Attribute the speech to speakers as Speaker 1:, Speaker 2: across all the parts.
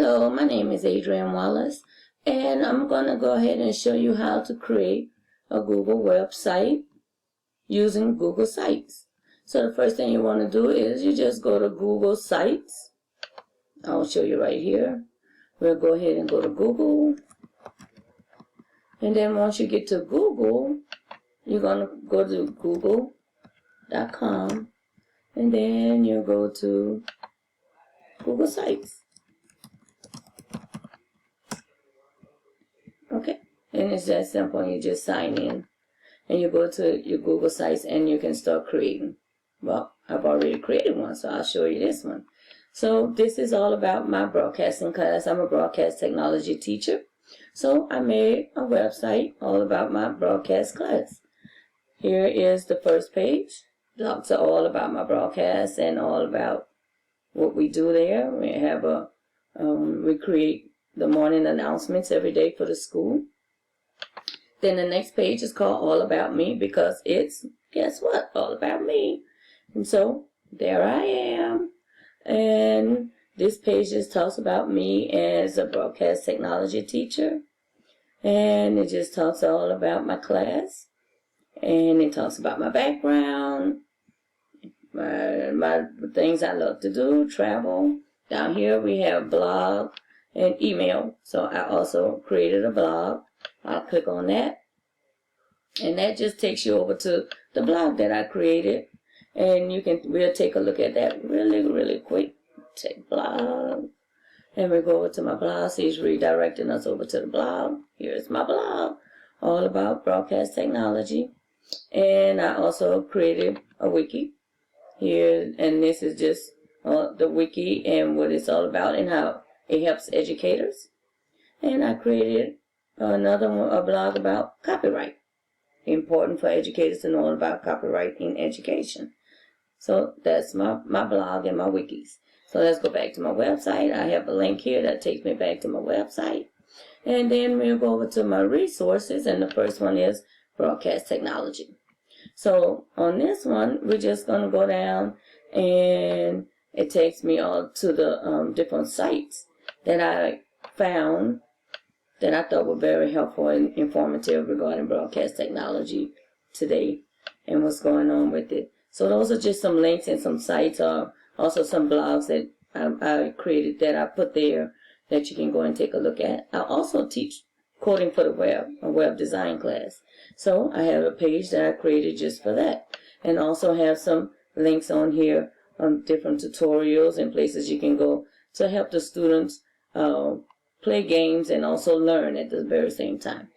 Speaker 1: Hello, my name is Adrienne Wallace, and I'm going to go ahead and show you how to create a Google website using Google Sites. So the first thing you want to do is you just go to Google Sites. I'll show you right here. We'll go ahead and go to Google. And then once you get to Google, you're going to go to google.com, and then you go to Google Sites. Okay, and it's that simple. You just sign in and you go to your Google Sites and you can start creating. Well, I've already created one, so I'll show you this one. So this is all about my broadcasting class. I'm a broadcast technology teacher. So I made a website all about my broadcast class. Here is the first page. Blogs are all about my broadcast and all about what we do there. We have we create the morning announcements every day for the school. Then the next page is called All About Me because it's, guess what, all about me. And so there I am. And this page just talks about me as a broadcast technology teacher. And it just talks all about my class. And it talks about my background, my things I love to do, travel. Down here we have blog and email. So I also created a blog. I'll click on that. And that just takes you over to the blog that I created. And we'll take a look at that really quick. Take blog. And we go over to my blog. So he's redirecting us over to the blog. Here's my blog. All about broadcast technology. And I also created a wiki here. And this is just the wiki and what it's all about and how it helps educators. And I created another one, a blog about copyright. Important for educators to know about copyright in education. So that's my blog and my wikis. So let's go back to my website. I have a link here that takes me back to my website. And then we'll go over to my resources. And the first one is broadcast technology. So on this one, we're just going to go down and it takes me all to the different sites that I found that I thought were very helpful and informative regarding broadcast technology today and what's going on with it. So those are just some links and some sites, also some blogs that I created that I put there that you can go and take a look at. I also teach coding for the web, a web design class. So I have a page that I created just for that, and also have some links on here on different tutorials and places you can go to help the students play games and also learn at the very same time.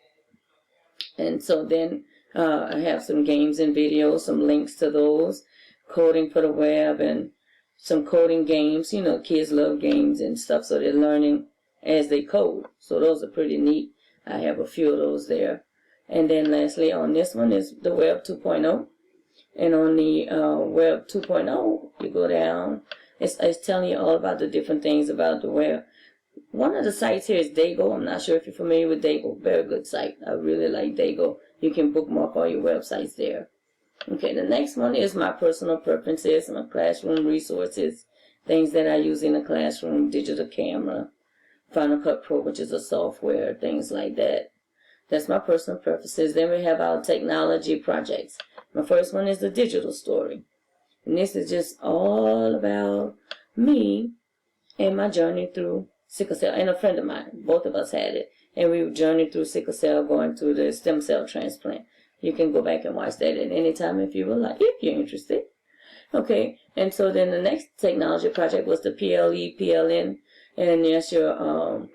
Speaker 1: And so then I have some games and videos, some links to those, coding for the web and some coding games. You know, kids love games and stuff, so they're learning as they code. So those are pretty neat. I have a few of those there. And then lastly on this one is the Web 2.0. And on the Web 2.0, you go down. It's telling you all about the different things about the web. One of the sites here is Dago. I'm not sure if you're familiar with Dago. Very good site. I really like Dago. You can bookmark all your websites there. Okay, the next one is my personal preferences, my classroom resources, things that I use in the classroom, digital camera, Final Cut Pro, which is a software, things like that. That's my personal preferences. Then we have our technology projects. My first one is the digital story. And this is just all about me and my journey through sickle cell. And a friend of mine, both of us had it. And we journeyed through sickle cell, going through the stem cell transplant. You can go back and watch that at any time if you would like, if you're interested. Okay, and so then the next technology project was the PLE, PLN, and that's your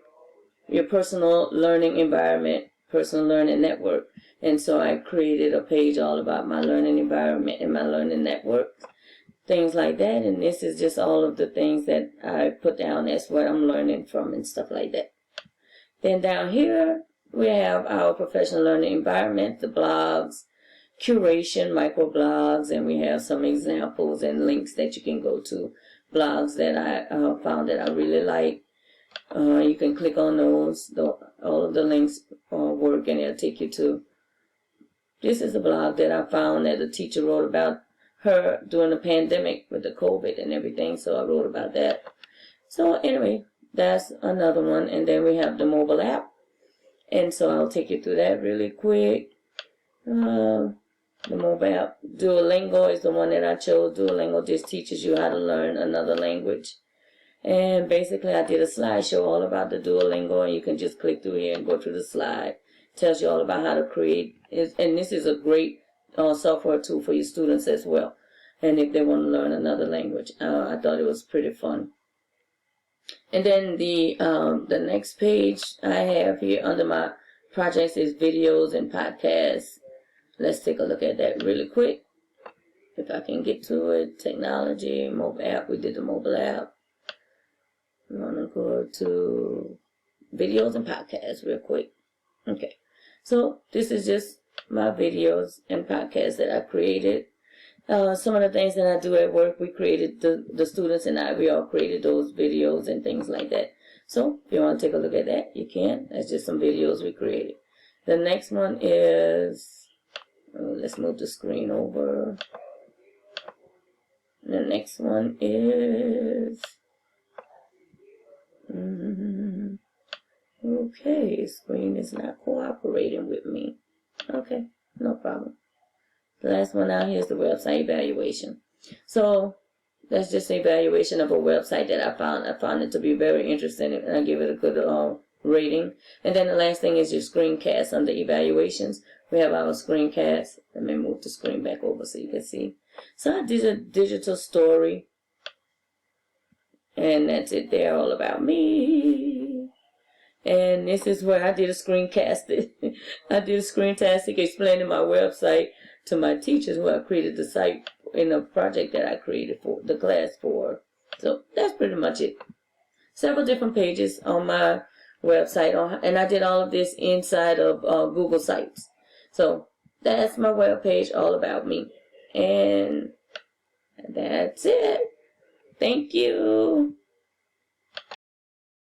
Speaker 1: personal learning environment, personal learning network. And so I created a page all about my learning environment and my learning network, things like that. And this is just all of the things that I put down as what I'm learning from and stuff like that. Then down here, we have our professional learning environment, the blogs, curation, microblogs, and we have some examples and links that you can go to, blogs that I found that I really like. You can click on those. All of the links work, and it'll take you to. This is a blog that I found that a teacher wrote about her during the pandemic with the COVID and everything, so I wrote about that. So anyway, that's another one. And then we have the mobile app. And so I'll take you through that really quick. The mobile app, Duolingo is the one that I chose. Duolingo just teaches you how to learn another language. And basically I did a slideshow all about the Duolingo, and you can just click through here and go through the slide. Tells you all about how to create. And this is a great software tool for your students as well. And if they want to learn another language, I thought it was pretty fun. And then the next page I have here under my projects is videos and podcasts. Let's take a look at that really quick. If I can get to it. Technology, mobile app. We did the mobile app. I'm going to go to videos and podcasts real quick. Okay. So this is just my videos and podcasts that I created. Some of the things that I do at work, we created, the students and I, we all created those videos and things like that. So if you want to take a look at that, you can. That's just some videos we created. The next one is, let's move the screen over. The next one is, okay, screen is not cooperating with me. Okay, no problem. The last one out here is the website evaluation. So that's just an evaluation of a website that I found. I found it to be very interesting, and I give it a good rating. And then the last thing is your screencast under evaluations. We have our screencast. Let me move the screen back over so you can see. So I did a digital story. And that's it there, all about me. And this is where I did a screencast. I did a screencasting explaining my website to my teachers who I created the site in a project that I created for the class for. So that's pretty much it. Several different pages on my website, and I did all of this inside of Google Sites. So that's my web page, all about me. And that's it. Thank you.